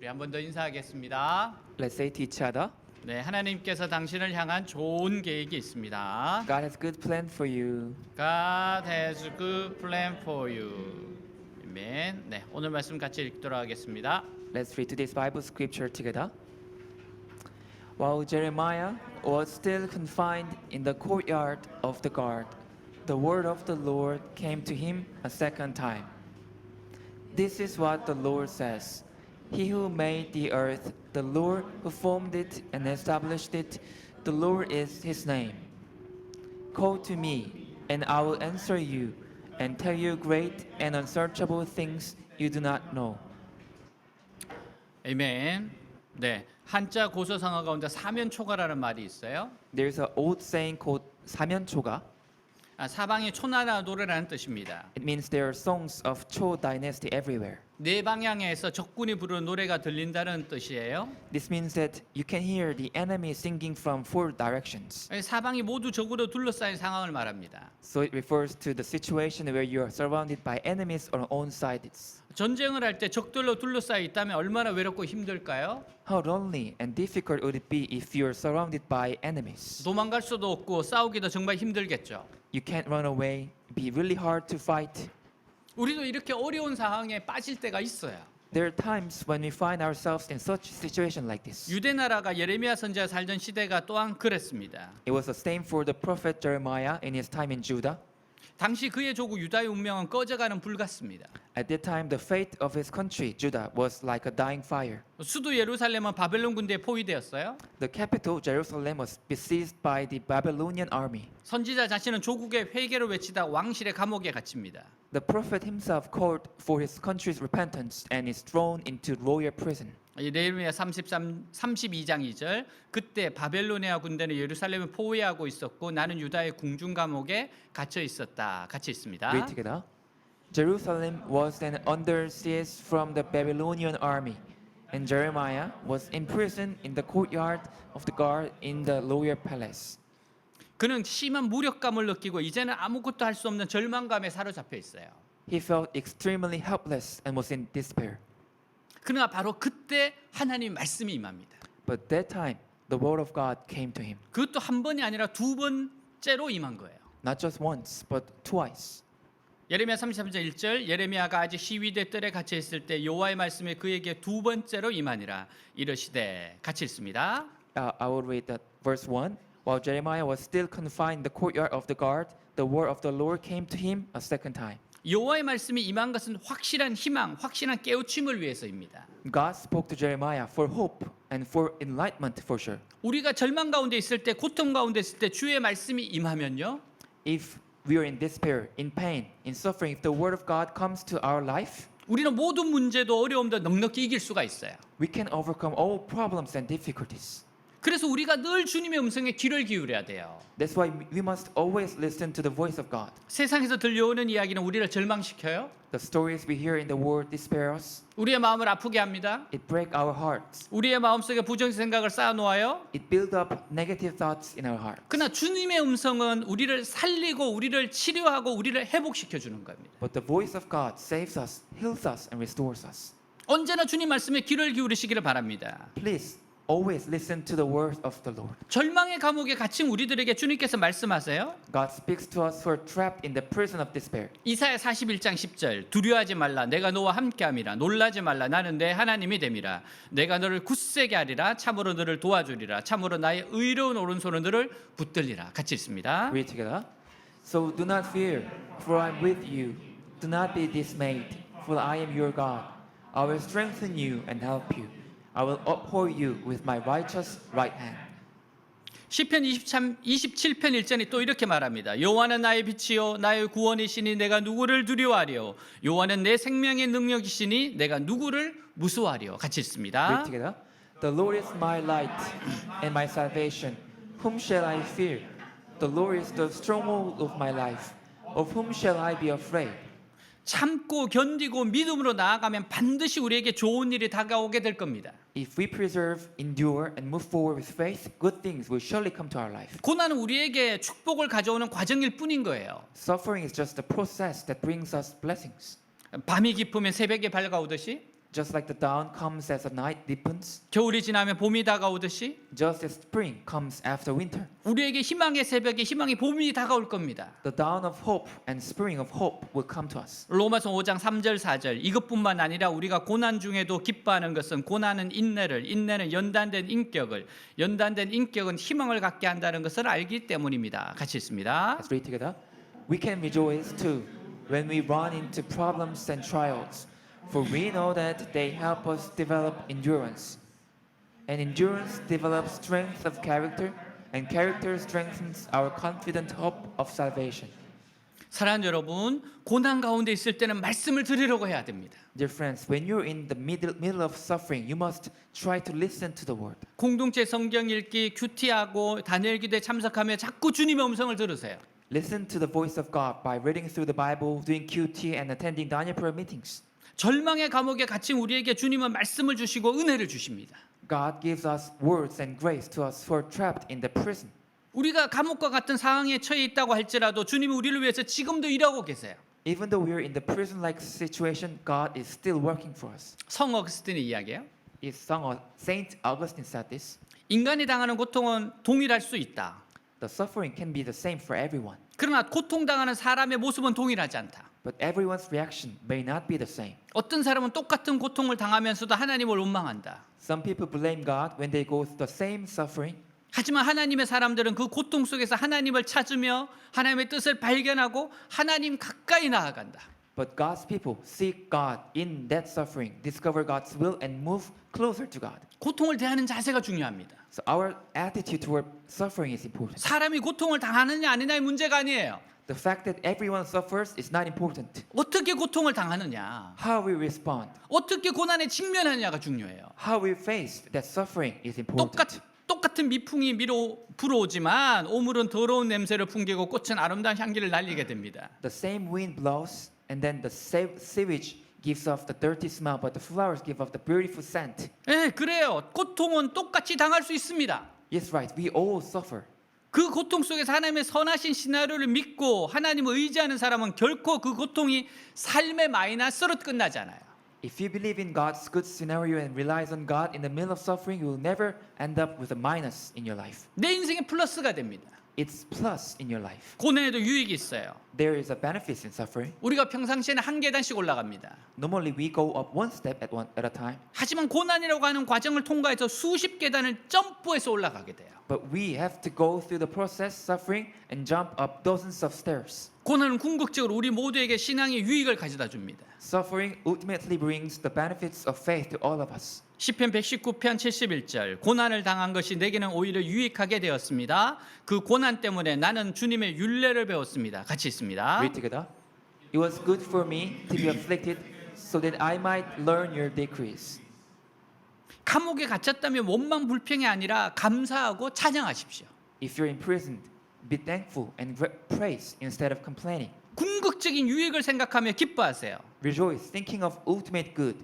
우리 한 번 더 인사하겠습니다. Let's say to each other, 네, 하나님께서 당신을 향한 좋은 계획이 있습니다. God has good plan for you. God has a good plan for you. 아멘. 네, 오늘 말씀 같이 읽도록 하겠습니다. Let's read today's Bible scripture together. While Jeremiah was still confined in the courtyard of the guard, the word of the Lord came to him a second time. This is what the Lord says. He who made the earth, the Lord who formed it and established it, the Lord is his name. Call to me, and I will answer you, and tell you great and unsearchable things you do not know. 아멘. 네, 한자 고서상어 가운데 사면초가라는 말이 있어요. There's an old saying called 사면초가. 사방에 초나라 노래라는 뜻입니다. It means there are songs of Cho dynasty everywhere. 네 방향에서 적군이 부르는 노래가 들린다는 뜻이에요. This means that you can hear the enemy singing from four directions. 사방이 모두 적으로 둘러싸인 상황을 말합니다. So it refers to the situation where you are surrounded by enemies on all sides. 전쟁을 할 때 적들로 둘러싸여 있다면 얼마나 외롭고 힘들까요? How lonely and difficult would it be if you are surrounded by enemies? 도망갈 수도 없고 싸우기도 정말 힘들겠죠. You can't run away. It'd be really hard to fight. 우리도 이렇게 어려운 상황에 빠질 때가 있어요. There are times when we find ourselves in such a situation like this. 유대 나라가 예레미야 선지자 살던 시대가 또한 그랬습니다. It was the same for the prophet Jeremiah in his time in Judah. 당시 그의 조국 유다의 운명은 꺼져가는 불 같습니다. At that time, the fate of his country, Judah, was like a dying fire. 수도 예루살렘은 바벨론 군대에 포위되었어요. The capital, Jerusalem, was besieged by the Babylonian army. 선지자 자신은 조국의 회개를 외치다 왕실의 감옥에 갇힙니다. The prophet himself called for his country's repentance and is thrown into royal prison. 예레미야 32장 2절 그때 바벨로니아 군대는 예루살렘을 포위하고 있었고 나는 유다의 궁중 감옥에 갇혀 있었다. 같이 있습니다. Read together. Jerusalem was then under siege from the Babylonian army, and Jeremiah was imprisoned in the courtyard of the guard in the royal palace. 그는 심한 무력감을 느끼고 이제는 아무것도 할 수 없는 절망감에 사로잡혀 있어요. He felt extremely helpless and was in despair. 그러나 바로 그때 하나님 말씀이 임합니다. But that time, the word of God came to him. 그것도 한 번이 아니라 두 번째로 임한 거예요. Not just once, but twice. 예레미야 33장 1절 예레미야가 아직 시위대 뜰에 갇혀 있을 때 여호와의 말씀이 그에게 두 번째로 임하니라 이르시되 같이 있습니다. I will read that verse 1. While Jeremiah was still confined in the courtyard of the guard, the word of the Lord came to him a second time. 여호와의 말씀이 임한 것은 확실한 희망, 확실한 깨우침을 위해서입니다. God spoke to Jeremiah for hope and for enlightenment for sure. 우리가 절망 가운데 있을 때, 고통 가운데 있을 때 주의 말씀이 임하면요. If we are in despair, in pain, in suffering, if the word of God comes to our life, 우리는 모든 문제도 어려움도 넉넉히 이길 수가 있어요. we can overcome all problems and difficulties. 그래서 우리가 늘 주님의 음성에 귀를 기울여야 돼요. That's why we must always listen to the voice of God. 세상에서 들려오는 이야기는 우리를 절망시켜요. The stories we hear in the world despair us. 우리의 마음을 아프게 합니다. It breaks our hearts. 우리의 마음속에 부정 생각을 쌓아놓아요. It builds up negative thoughts in our heart. 그러나 주님의 음성은 우리를 살리고 우리를 치료하고 우리를 회복시켜 주는 겁니다. But the voice of God saves us, heals us, and restores us. 언제나 주님 말씀에 귀를 기울이시기를 바랍니다. Please always listen to the word of the Lord. 절망의 감옥에 갇힌 우리들에게 주님께서 말씀하세요. God speaks to us who are trapped in the prison of despair. 이사야 41장 10절 두려워하지 말라 내가 너와 함께함이라 놀라지 말라 나는 내 하나님이 됨이라 내가 너를 굳세게 하리라 참으로 너를 도와주리라 참으로 나의 의로운 오른손은 너를 붙들리라. 같이 있습니다. Read together. So do not fear, for I am with you. Do not be dismayed, for I am your God. I will strengthen you and help you. I will uphold you with my righteous right hand. 시편 27편 1절이 또 이렇게 말합니다. 여호와는 나의 빛이요 나의 구원이시니 내가 누구를 두려워하리요 여호와는 내 생명의 능력이시니 내가 누구를 무서워하리요. 같이 읽습니다. Read together. The Lord is my light and my salvation. Whom shall I fear? The Lord is the stronghold of my life. Of whom shall I be afraid? 참고 견디고 믿음으로 나아가면 반드시 우리에게 좋은 일이 다가오게 될 겁니다. If we preserve, endure, and move forward with faith, good things will surely come to our life. 고난은 우리에게 축복을 가져오는 과정일 뿐인 거예요. Suffering is just a process that brings us blessings. 밤이 깊으면 새벽에 밝아오듯이 Just like the dawn comes as the night deepens, 겨울이 지나면 봄이 다가오듯이 just as spring comes after winter. 우리에게 희망의 새벽에 희망의 봄이 다가올 겁니다. The dawn of hope and spring of hope will come to us. 로마서 5장 3절 4절 이것뿐만 아니라 우리가 고난 중에도 기뻐하는 것은 고난은 인내를, 인내는 연단된 인격을, 연단된 인격은 희망을 갖게 한다는 것을 알기 때문입니다. 같이 읽습니다. Let's read together. We can rejoice too when we run into problems and trials, for we know that they help us develop endurance. And endurance develops strength of character, and character strengthens our confident hope of salvation. 사랑하는 여러분, 고난 가운데 있을 때는 말씀을 들으려고 해야 됩니다. Dear friends, when you're in the middle of suffering, you must try to listen to the word. 공동체 성경 읽기, 큐티하고 다니엘 기도에 참석하며 자꾸 주님의 음성을 들으세요. Listen to the voice of God by reading through the Bible, doing QT, and attending Daniel prayer meetings. 절망의 감옥에 갇힌 우리에게 주님은 말씀을 주시고 은혜를 주십니다. God gives us words and grace to us who are trapped in the prison. 우리가 감옥과 같은 상황에 처해 있다고 할지라도 주님은 우리를 위해서 지금도 일하고 계세요. Even though we are in the prison-like situation, God is still working for us. 성 어거스틴의 이야기예요. Saint Augustine said this. 인간이 당하는 고통은 동일할 수 있다. The suffering can be the same for everyone, 그러나 고통당하는 사람의 모습은 동일하지 않다. but everyone's reaction may not be the same. 어떤 사람은 똑같은 고통을 당하면서도 하나님을 원망한다. Some people blame God when they go through the same suffering. 하지만 하나님의 사람들은 그 고통 속에서 하나님을 찾으며 하나님의 뜻을 발견하고 하나님 가까이 나아간다. But God's people seek God in that suffering, discover God's will, and move closer to God. 고통을 대하는 자세가 중요합니다. So our attitude toward suffering is important. 사람이 고통을 당하느냐 아니냐의 문제가 아니에요. The fact that everyone suffers is not important. 어떻게 고통을 당하느냐, How we respond, 어떻게 고난에 직면하느냐가 중요해요. how we face that suffering is important. 똑같은 미풍이 불어오지만 오물은 더러운 냄새를 풍기고 꽃은 아름다운 향기를 날리게 됩니다. The same wind blows, and then the sewage gives off the dirty smell, but the flowers give off the beautiful scent. 예, 그래요. 고통은 똑같이 당할 수 있습니다. Yes, right. We all suffer. 그 고통 속에서 하나님의 선하신 시나리오를 믿고 하나님을 의지하는 사람은 결코 그 고통이 삶의 마이너스로 끝나지 않아요. If you believe in God's good scenario and relies on God in the middle of suffering, you will never end up with a minus in your life. 내 인생의 플러스가 됩니다. It's plus in your life. 고난에도 유익이 있어요. There is a benefit in suffering. 우리가 평상시에는 한 계단씩 올라갑니다. Normally, we go up one step at a time, 하지만 고난이라고 하는 과정을 통과해서 수십 계단을 점프해서 올라가게 돼요. but we have to go through the process, suffering, and jump up dozens of stairs. 고난은 궁극적으로 우리 모두에게 신앙의 유익을 가져다 줍니다. Suffering ultimately brings the benefits of faith to all of us. 시편 119편 71절 고난을 당한 것이 내게는 오히려 유익하게 되었습니다. 그 고난 때문에 나는 주님의 율례를 배웠습니다. 같이 있습니다. Read together. It was good for me to be afflicted, so that I might learn your decrees. 감옥에 갇혔다면 원망 불평이 아니라 감사하고 찬양하십시오. If you're imprisoned, be thankful and praise instead of complaining. 궁극적인 유익을 생각하며 기뻐하세요. Rejoice, thinking of ultimate good.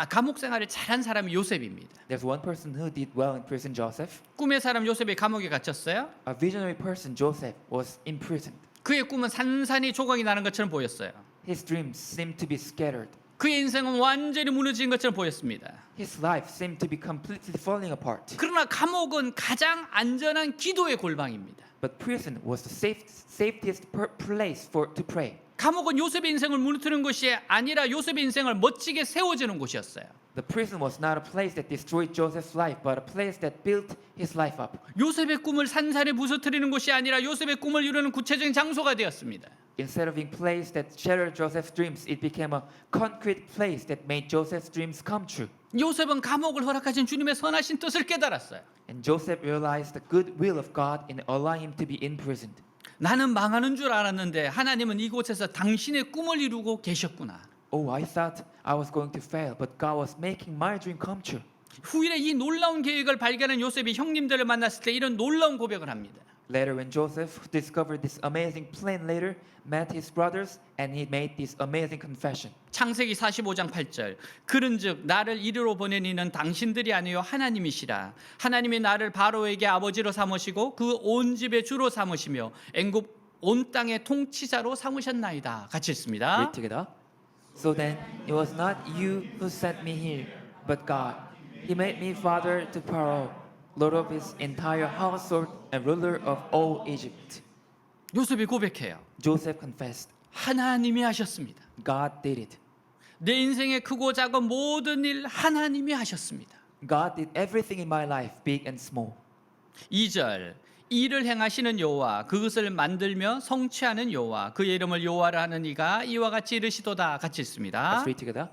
감옥 생활을 잘한 사람이 요셉입니다. There's one person who did well in prison, Joseph. 꿈의 사람 요셉이 감옥에 갇혔어요. A visionary person, Joseph, was imprisoned. 그의 꿈은 산산이 조각이 나는 것처럼 보였어요. His dreams seemed to be scattered. 그의 인생은 완전히 무너진 것처럼 보였습니다. His life seemed to be completely falling apart. 그러나 감옥은 가장 안전한 기도의 골방입니다. But prison was the safest place to pray. 감옥은 요셉의 인생을 무너뜨리는 것이 아니라 요셉의 인생을 멋지게 세워주는 곳이었어요. The prison was not a place that destroyed Joseph's life, but a place that built his life up. 요셉의 꿈을 산산에 부서뜨리는 곳이 아니라 요셉의 꿈을 이루는 구체적인 장소가 되었습니다. Instead of being a place that shattered Joseph's dreams, it became a concrete place that made Joseph's dreams come true. 요셉은 감옥을 허락하신 주님의 선하신 뜻을 깨달았어요. And Joseph realized the good will of God in allowing him to be imprisoned. 나는 망하는 줄 알았는데 하나님은 이곳에서 당신의 꿈을 이루고 계셨구나. Oh, I thought I was going to fail, but God was making my dream come true. 후일에 이 놀라운 계획을 발견한 요셉이 형님들을 만났을 때 이런 놀라운 고백을 합니다. Later, when Joseph discovered this amazing plan later, met his brothers, and he made this amazing confession. 창세기 45장 8절 그런즉 나를 이리로 보낸 이는 당신들이 아니요 하나님이시라. 하나님이 나를 바로에게 아버지로 삼으시고 그 온 집의 주로 삼으시며 애굽 온 땅의 통치자로 삼으셨나이다. 같이 읽습니다. Read together. So then it was not you who sent me here, but God. He made me father to Pharaoh, lord of his entire household and ruler of all Egypt. 요셉이 고백해요. Joseph confessed, 하나님이 하셨습니다. God did it. 내 인생의 크고 작은 모든 일 하나님이 하셨습니다. God did everything in my life, big and small. 2절 이를 행하시는 여호와 그것을 만들며 성취하는 여호와 그의 이름을 여호와라 하는 이가 이와 같이 이르시도다. 같이 있습니다. Let's read together.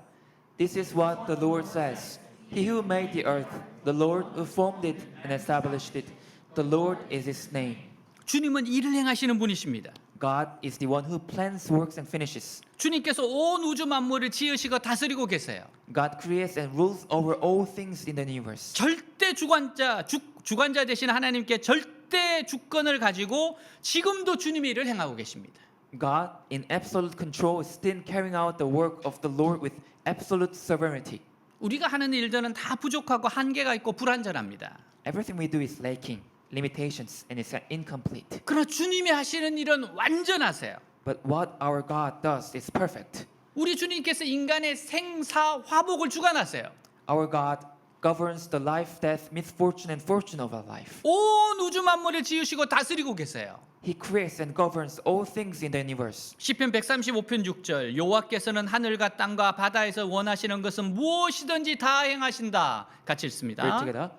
This is what the Lord says. He who made the earth, the Lord who formed it and established it. The Lord is his name. 주님은 일을 행하시는 분이십니다. God is the one who plans, works, and finishes. 주님께서 온 우주 만물을 지으시고 다스리고 계세요. God creates and rules over all things in the universe. 절대 주관자 되신 하나님께 절대 주권을 가지고 지금도 주님의 일을 행하고 계십니다. God, in absolute control, is still carrying out the work of the Lord with absolute sovereignty. 우리가 하는 일들은 다 부족하고 한계가 있고 불완전합니다. Everything we do is lacking, limitations, and is incomplete. 그러나 주님이 하시는 일은 완전하세요. But what our God does is perfect. 우리 주님께서 인간의 생사 화복을 주관하세요. Our God governs the life, death, misfortune, and fortune of our life. 온 우주 만물을 지으시고 다스리고 계세요. He creates and governs all things in the universe. 시편 135편 6절 여호와께서는 하늘과 땅과 바다에서 원하시는 것은 무엇이든지 다 행하신다. 같이 Read 읽습니다. together.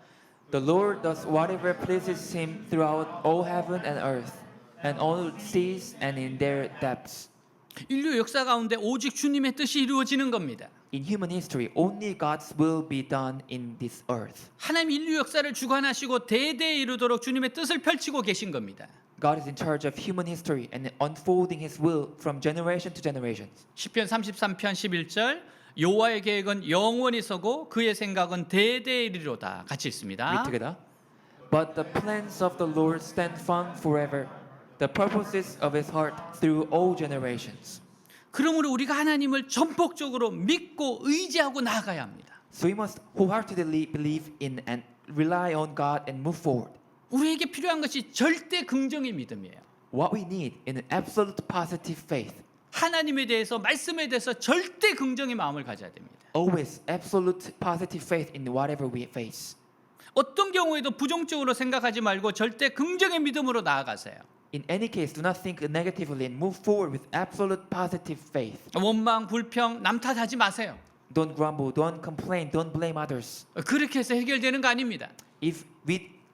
The Lord does whatever pleases him throughout all heaven and earth, and all seas and in their depths. 인류 역사 가운데 오직 주님의 뜻이 이루어지는 겁니다. In human history, only God's will be done in this earth. 하나님 인류 역사를 주관하시고 대대에 이르도록 주님의 뜻을 펼치고 계신 겁니다. God is in charge of human history and unfolding his will from generation to generation. 시편 33편 11절 여호와의 계획은 영원히 서고 그의 생각은 대대에 이르리로다. 같이 Read 읽습니다. together. But the plans of the Lord stand firm forever, the purposes of his heart through all generations. 그러므로 우리가 하나님을 전폭적으로 믿고 의지하고 나아가야 합니다. So we must wholeheartedly believe in and rely on God and move forward. 우리에게 필요한 것이 절대 긍정의 믿음이에요. What we need is an absolute positive faith. 하나님에 대해서 말씀에 대해서 절대 긍정의 마음을 가져야 됩니다. Always absolute positive faith in whatever we face. 어떤 경우에도 부정적으로 생각하지 말고 절대 긍정의 믿음으로 나아가세요. In any case, do not think negatively and move forward with absolute positive faith. 원망, 불평, 남 탓하지 마세요. Don't grumble, don't complain, don't blame others. 그렇게 해서 해결되는 거 아닙니다. If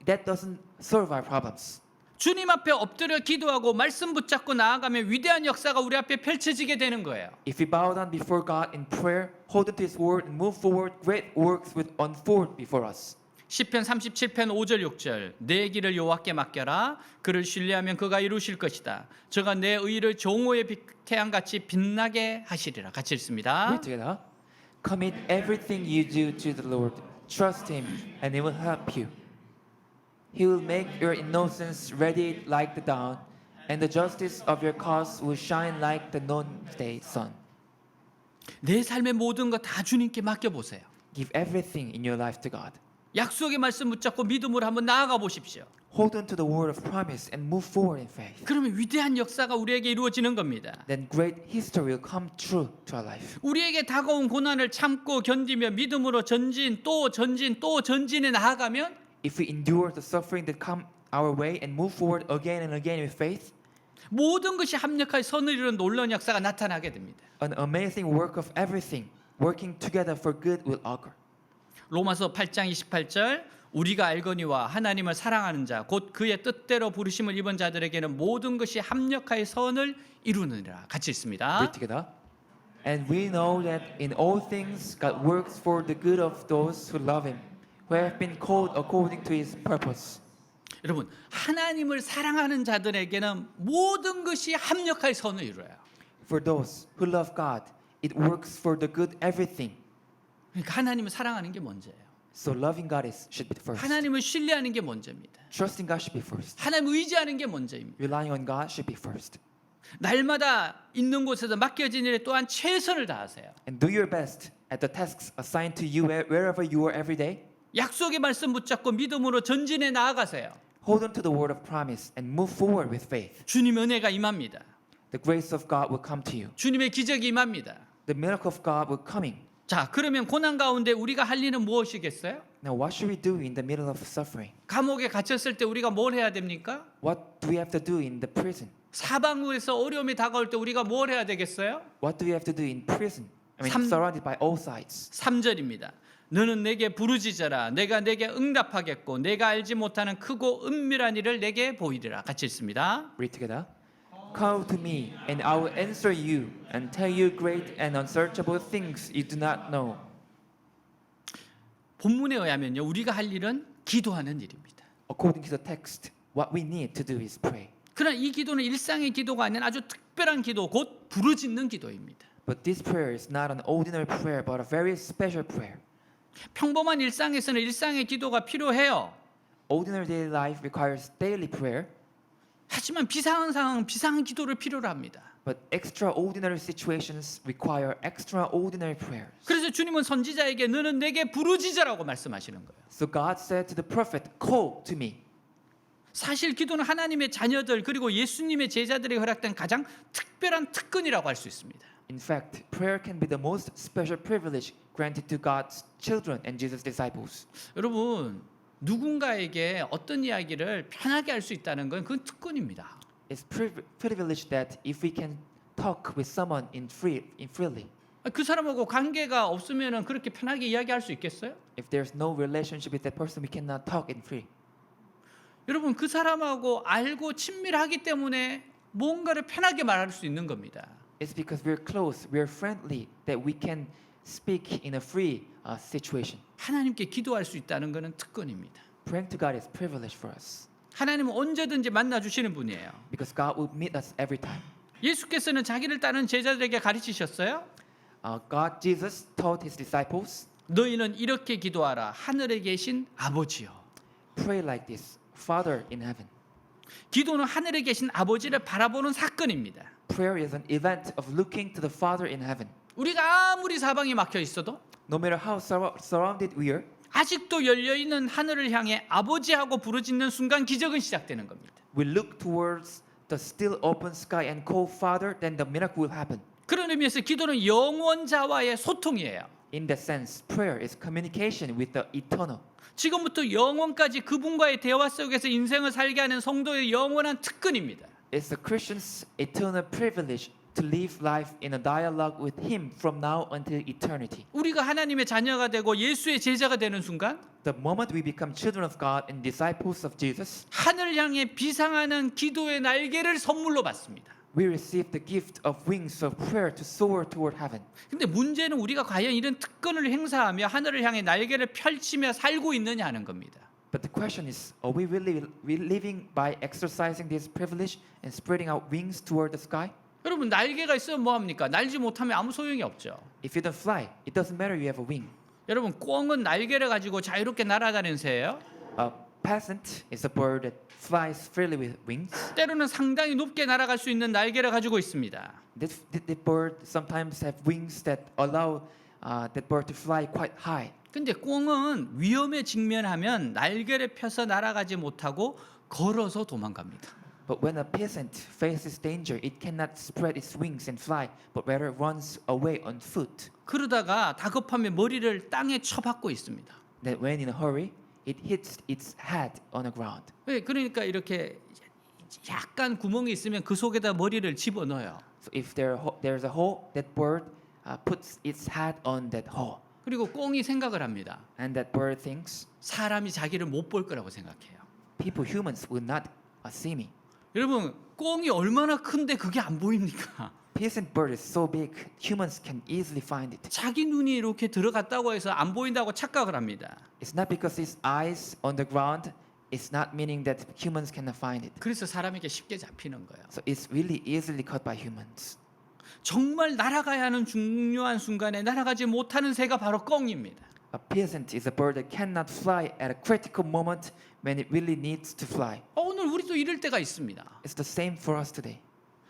that doesn't solve our problems. 주님 앞에 엎드려 기도하고 말씀 붙잡고 나아가면 위대한 역사가 우리 앞에 펼쳐지게 되는 거예요. If we bow down before God in prayer, hold on to His word, and move forward, great works will unfold before us. 시편 37편 5절 6절 내 길을 여호와께 맡겨라 그를 신뢰하면 그가 이루실 것이다. 저가 내 의를 정오의 태양같이 빛나게 하시리라. 같이 읽습니다. Read together. Commit everything you do to the Lord. Trust Him, and He will help you. He will make your innocence radiate like the dawn, and the justice of your cause will shine like the noonday sun. 내 삶의 모든 것 다 주님께 맡겨보세요. Give everything in your life to God. 약속의 말씀 붙잡고 믿음으로 한번 나아가 보십시오. Hold on to the word of promise and move forward in faith. 그러면 위대한 역사가 우리에게 이루어지는 겁니다. Then great history will come true to our life. 우리에게 다가온 고난을 참고 견디며 믿음으로 전진 또 전진 또 전진에 나아가면 If we endure the suffering that come our way and move forward again and again with faith, 모든 것이 합력하여 선을 이루는 놀라운 역사가 나타나게 됩니다. an amazing work of everything working together for good will occur. 로마서 8장 28절 우리가 알거니와 하나님을 사랑하는 자 곧 그의 뜻대로 부르심을 입은 자들에게는 모든 것이 합력하여 선을 이루느니라. 같이 읽습니다. Read together. And we know that in all things God works for the good of those who love Him, who have been called according to His purpose. 여러분 하나님을 사랑하는 자들에게는 모든 것이 합력하여 선을 이루어요. For those who love God, it works for the good everything. 그러니까 하나님을 사랑하는 게 먼저예요. So loving God should be first. 하나님을 신뢰하는 게 먼저입니다. Trusting God should be first. 하나님을 의지하는 게 먼저입니다. Relying on God should be first. 날마다 있는 곳에서 맡겨진 일에 또한 최선을 다하세요. And do your best at the tasks assigned to you wherever you are every day. 약속의 말씀 붙잡고 믿음으로 전진해 나아가세요. Hold on to the word of promise and move forward with faith. 주님의 은혜가 임합니다. The grace of God will come to you. 주님의 기적이 임합니다. the miracle of God will coming. 자, 그러면 고난 가운데 우리가 할 일은 무엇이겠어요? Now what should we do in the middle of suffering? 감옥에 갇혔을 때 우리가 뭘 해야 됩니까? What do we have to do in the prison? 사방에서 어려움이 다가올 때 우리가 뭘 해야 되겠어요? What do we have to do in prison? I mean, 삼- surrounded by all sides. 3절입니다. 너는 내게 부르짖어라. 내가 내게 응답하겠고 내가 알지 못하는 크고 은밀한 일을 내게 보이리라. 같이 읽습니다. Read together. Call to me, and I will answer you, and tell you great and unsearchable things you do not know. 본문에 의하면요, 우리가 할 일은 기도하는 일입니다. According to the text, what we need to do is pray. 그러나 이 기도는 일상의 기도가 아닌 아주 특별한 기도, 곧 부르짖는 기도입니다. But this prayer is not an ordinary prayer, but a very special prayer. 평범한 일상에서는 일상의 기도가 필요해요. Ordinary daily life requires daily prayer, 하지만 비상한 상황은 비상한 기도를 필요로 합니다. but extraordinary situations require extraordinary prayers. 그래서 주님은 선지자에게 너는 내게 부르짖으라고 말씀하시는 거예요. So God said to the prophet, call to me. 사실 기도는 하나님의 자녀들 그리고 예수님의 제자들에게 허락된 가장 특별한 특권이라고 할 수 있습니다. In fact, prayer can be the most special privilege granted to God's children and Jesus' disciples. 여러분, 누군가에게 어떤 이야기를 편하게 할 수 있다는 건 그건 특권입니다. It's privilege that if we can talk with someone in freely, 그 사람하고 관계가 없으면 그렇게 편하게 이야기할 수 있겠어요? if there's no relationship with that person, we cannot talk in free. 여러분, 그 사람하고 알고 친밀하기 때문에 뭔가를 편하게 말할 수 있는 겁니다. It's because we're close, we're friendly, that we can speak in a free situation. 하나님께 기도할 수 있다는 것은 특권입니다. Praying to God is privilege for us 하나님은 언제든지 만나 주시는 분이에요. because God will meet us every time. 예수께서는 자기를 따르는 제자들에게 가르치셨어요. God, Jesus taught his disciples, 너희는 이렇게 기도하라. 하늘에 계신 아버지요. pray like this, Father in heaven. 기도는 하늘에 계신 아버지를 바라보는 사건입니다. Prayer is an event of looking to the Father in heaven. 우리가 아무리 사방이 막혀 있어도 No matter how surrounded we are, 아직도 열려 있는 하늘을 향해 아버지하고 부르짖는 순간 기적은 시작되는 겁니다. we look towards the still open sky and call Father, then the miracle will happen. 그런 의미에서 기도는 영원자와의 소통이에요. In that sense, prayer is communication with the eternal. 지금부터 영원까지 그분과의 대화 속에서 인생을 살게 하는 성도의 영원한 특권입니다. It's the Christian's eternal privilege to live life in a dialogue with Him from now until eternity. 우리가 하나님의 자녀가 되고 예수의 제자가 되는 순간 The moment we become children of God and disciples of Jesus, 하늘을 향해 비상하는 기도의 날개를 선물로 받습니다. we receive the gift of wings of prayer to soar toward heaven. 근데 문제는 우리가 과연 이런 특권을 행사하며 하늘을 향해 날개를 펼치며 살고 있느냐 하는 겁니다. But the question is, are we really living by exercising this privilege and spreading out wings toward the sky? 여러분, 날개가 있으면 뭐 합니까? 날지 못하면 아무 소용이 없죠. If you don't fly, it doesn't matter you have a wing. 여러분, 꿩은 날개를 가지고 자유롭게 날아다니는 새예요. A peasant is a bird that flies freely with wings. 때로는 상당히 높게 날아갈 수 있는 날개를 가지고 있습니다. The bird sometimes have wings that allow that bird to fly quite high. 근데 꿩은 위험에 직면하면 날개를 펴서 날아가지 못하고 걸어서 도망갑니다. But when a peasant faces danger, it cannot spread its wings and fly, but rather runs away on foot. 그러다가 다급하면 머리를 땅에 쳐박고 있습니다. That when in a hurry, it hits its head on the ground. 네, 그러니까 이렇게 약간 구멍이 있으면 그 속에다 머리를 집어넣어요. So if there's a hole, that bird puts its head on that hole. 그리고 꿩이 생각을 합니다. And that bird thinks, 사람이 자기를 못 볼 거라고 생각해요. humans will not see me. 여러분, 꿩이 얼마나 큰데 그게 안 보입니까? Peasant bird is so big, humans can easily find it. 자기 눈이 이렇게 들어갔다고 해서 안 보인다고 착각을 합니다. It's not because its eyes on the ground. It's not meaning that humans cannot find it. 그래서 사람에게 쉽게 잡히는 거예요. So it's really easily caught by humans. 정말 날아가야 하는 중요한 순간에 날아가지 못하는 새가 바로 꿩입니다. A peasant is a bird that cannot fly at a critical moment when it really needs to fly. 오늘 우리도 이럴 때가 있습니다. It's the same for us today.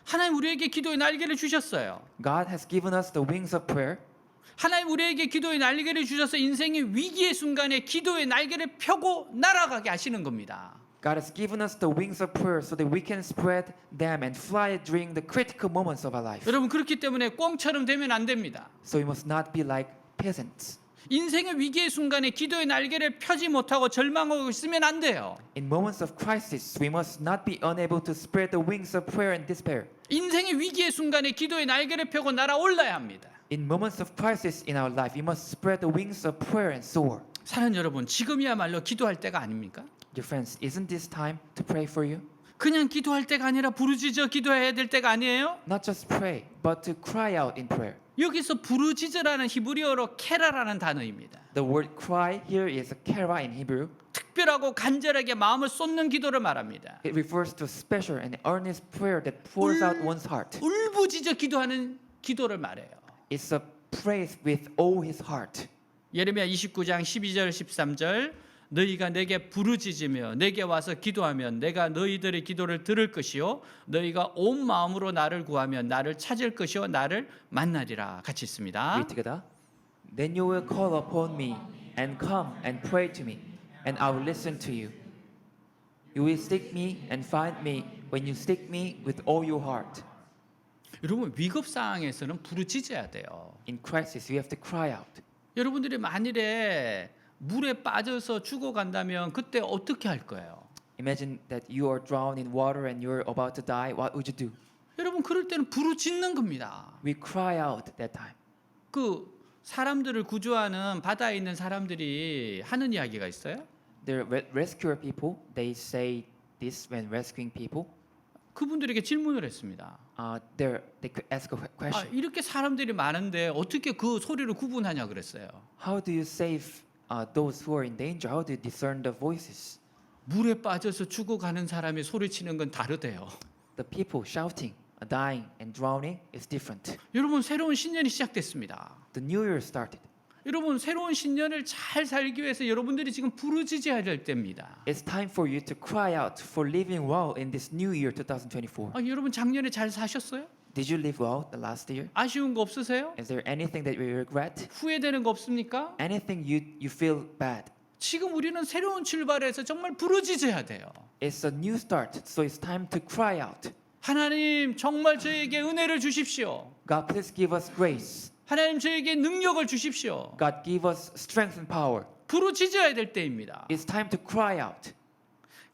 하나님 우리에게 기도의 날개를 주셨어요. God has given us the wings of prayer. 하나님 우리에게 기도의 날개를 주셔서 인생의 위기의 순간에 기도의 날개를 펴고 날아가게 하시는 겁니다. God has given us the wings of prayer so that we can spread them and fly during the critical moments of our life. 여러분 그렇기 때문에 꽁처럼 되면 안 됩니다. So we must not be like peasants. 인생의 위기의 순간에 기도의 날개를 펴지 못하고 절망하고 있으면 안 돼요. In moments of crisis, we must not be unable to spread the wings of prayer and despair. 인생의 위기의 순간에 기도의 날개를 펴고 날아올라야 합니다. In moments of crisis in our life, we must spread the wings of prayer and soar. 사랑하는 여러분, 지금이야말로 기도할 때가 아닙니까? Dear friends, isn't this time to pray for you? 그냥 기도할 때가 아니라 부르짖어 기도해야 될 때가 아니에요? Not just pray, but to cry out in prayer. 여기서 부르짖으라는 히브리어로 케라라는 단어입니다. The word cry here is kera in Hebrew. 특별하고 간절하게 마음을 쏟는 기도를 말합니다. It refers to special and earnest prayer that pours out one's heart. 울부짖어 기도하는 기도를 말해요. It's a praise with all his heart. 예레미야 29장 12절 13절 너희가 내게 부르짖으며 내게 와서 기도하면 내가 너희들의 기도를 들을 것이요 너희가 온 마음으로 나를 구하면 나를 찾을 것이요 나를 만나리라. 같이 있습니다. Read together. Then you will call upon me and come and pray to me, and I will listen to you. You will seek me and find me when you seek me with all your heart. 여러분 위급 상황에서는 부르짖어야 돼요. In crisis, you have to cry out. 여러분들이 만일에 물에 빠져서 죽어간다면 그때 어떻게 할 거예요? Imagine that you are drowned in water and you're about to die. What would you do? 여러분 그럴 때는 부르짖는 겁니다. We cry out that time. 그 사람들을 구조하는 바다에 있는 사람들이 하는 이야기가 있어요. The rescuer people, they say this when rescuing people. 그분들에게 질문을 했습니다. They could ask a question. 이렇게 사람들이 많은데 어떻게 그 소리를 구분하냐 그랬어요. How do you save those who are in danger? How do you discern the voices? 물에 빠져서 죽어가는 사람이 소리치는 건 다르대요. The people shouting, dying, and drowning is different. 여러분 새로운 신년이 시작됐습니다. The new year started. 여러분 새로운 신년을 잘 살기 위해서 여러분들이 지금 부르짖어야 될 때입니다. It's time for you to cry out for living well in this new year 2024. 여러분 작년에 잘 사셨어요? Did you live well the last year? 아쉬운 거 없으세요? Is there anything that you regret? 후회되는 거 없습니까? Anything you feel bad? 지금 우리는 새로운 출발에서 정말 부르짖어야 돼요. It's a new start, so it's time to cry out. 하나님 정말 저에게 은혜를 주십시오. God, please give us grace. 하나님 저에게 능력을 주십시오. God, give us strength and power. 부르짖어야 될 때입니다. It's time to cry out.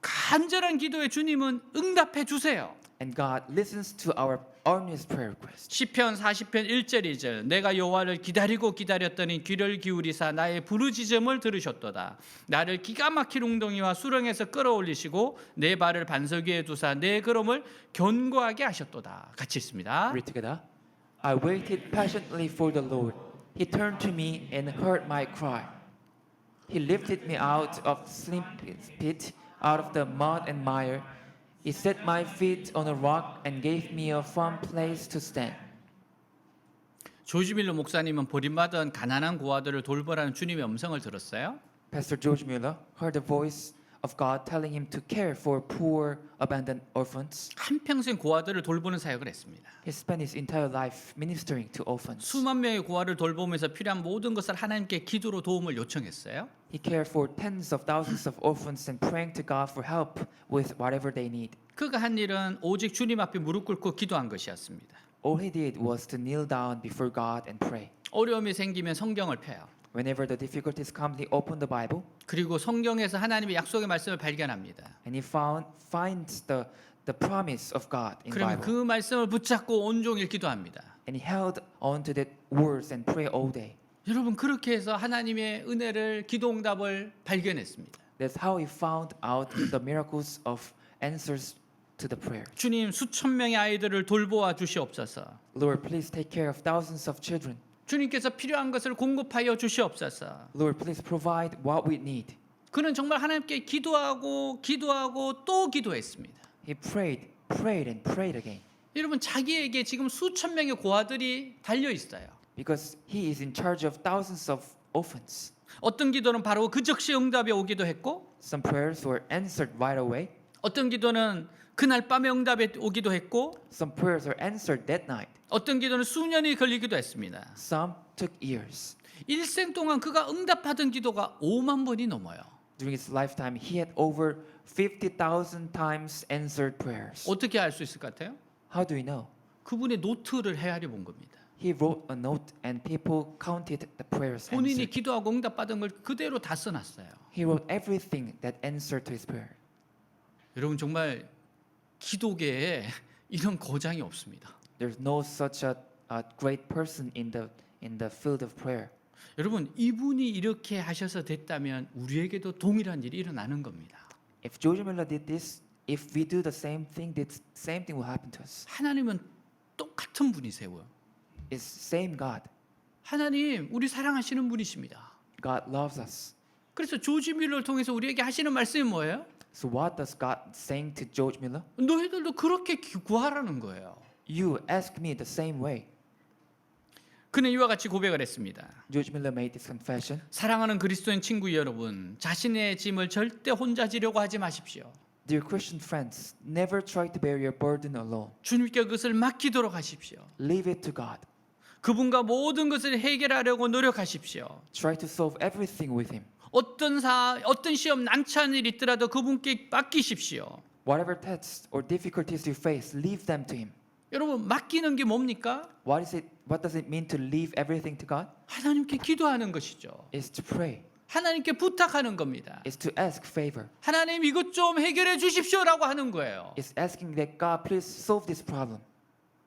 간절한 기도에 주님은 응답해 주세요. And God listens to our earnest prayer request. 시편 40편 1절 2절 내가 여호와를 기다리고 기다렸더니 귀를 기울이사 나의 부르짖음을 들으셨도다. 나를 기가 막힌 웅덩이와 수렁에서 끌어올리시고 내 발을 반석 위에 두사 내 걸음을 견고하게 하셨도다. 같이 있습니다. Read together. I waited patiently for the Lord. He turned to me and heard my cry. He lifted me out of the slimy pit, out of the mud and mire. He set my feet on a rock and gave me a firm place to stand. 조지 밀러 목사님은 버림받은 가난한 고아들을 돌보라는 주님의 음성을 들었어요. Pastor George Mueller heard the voice of God telling him to care for poor, abandoned orphans. 한평생 고아들을 돌보는 사역을 했습니다. He spent his entire life ministering to orphans. 수만 명의 고아를 돌보면서 필요한 모든 것을 하나님께 기도로 도움을 요청했어요. He cared for tens of thousands of orphans and praying to God for help with whatever they need. 그가 한 일은 오직 주님 앞에 무릎 꿇고 기도한 것이었습니다. All he did was to kneel down before God and pray. 어려움이 생기면 성경을 펴요. Whenever the difficulties come, he opened the Bible 그리고 성경에서 하나님의 약속의 말씀을 발견합니다. and he finds the promise of God in the 그러면 Bible. 그 말씀을 붙잡고 온종일 기도합니다. And he held on to that words and pray all day. 여러분 그렇게 해서 하나님의 은혜를 기도응답을 발견했습니다. That's how he found out the miracles of answers to the prayer. 주님 수천 명의 아이들을 돌보아 주시옵소서. Lord, please take care of thousands of children. 주님께서 필요한 것을 공급하여 주시옵소서. Lord, please provide what we need. 그는 정말 하나님께 기도하고 또 기도했습니다. He prayed and prayed again. 여러분 자기에게 지금 수천 명의 고아들이 달려 있어요. Because he is in charge of thousands of orphans. 어떤 기도는 바로 그 즉시 응답이 오기도 했고 Some prayers were answered right away. 어떤 기도는 그날 밤에 응답이 오기도 했고 Some prayers are answered that night. 어떤 기도는 수년이 걸리기도 했습니다. Some took years. 일생 동안 그가 응답하던 기도가 5만 번이 넘어요. During his lifetime, he had over 50,000 times answered prayers. 어떻게 알 수 있을 것 같아요? How do we know? 그분의 노트를 헤아려 본 겁니다. He wrote a note and people counted the prayers 본인이 answered. 기도하고 응답받은 걸 그대로 다 써놨어요. He wrote everything that answered to his prayer. 여러분 정말 기도계에 이런 거장이 없습니다. There's no such a great person in the field of prayer. 여러분 이분이 이렇게 하셔서 됐다면 우리에게도 동일한 일이 일어나는 겁니다. If George Miller did this, if we do the same thing, the same thing will happen to us. 하나님은 똑같은 분이세요. It's same God. 하나님 우리 사랑하시는 분이십니다. God loves us. 그래서 조지 밀러를 통해서 우리에게 하시는 말씀이 뭐예요? So what does God saying to George Miller? 너희들도 그렇게 구하라는 거예요. You ask me the same way. 그는 이와 같이 고백을 했습니다. George Miller made this confession. 사랑하는 그리스도인 친구 여러분, 자신의 짐을 절대 혼자 지려고 하지 마십시오. Dear Christian friends, never try to bear your burden alone. 주님께 그것을 맡기도록 하십시오. Leave it to God. 그분과 모든 것을 해결하려고 노력하십시오. Try to solve everything with Him. 어떤 시험 난처한 일 있더라도 그분께 맡기십시오. Whatever tests or difficulties you face, leave them to Him. 여러분 맡기는 게 뭡니까? What does it mean to leave everything to God? 하나님께 기도하는 것이죠. Is to pray. 하나님께 부탁하는 겁니다. Is to ask favor. 하나님 이것 좀 해결해 주십시오라고 하는 거예요. Is asking that God please solve this problem.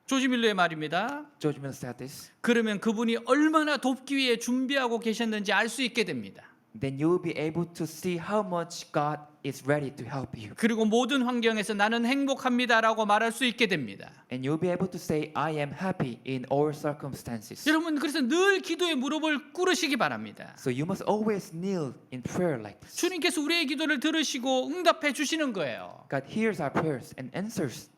조지 밀러의 말입니다. George Miller said this. 그러면 그분이 얼마나 돕기 위해 준비하고 계셨는지 알 수 있게 됩니다. Then you will be able to see how much God is ready to help you. 그리고 모든 환경에서 나는 행복합니다라고 말할 수 있게 됩니다. And you'll be able to say, I am happy in all circumstances. 여러분 그래서 늘 기도에 무릎을 꿇으시기 바랍니다. So you must always kneel in prayer like this. 주님께서 우리의 기도를 들으시고 응답해 주시는 거예요. God hears our prayers and answers.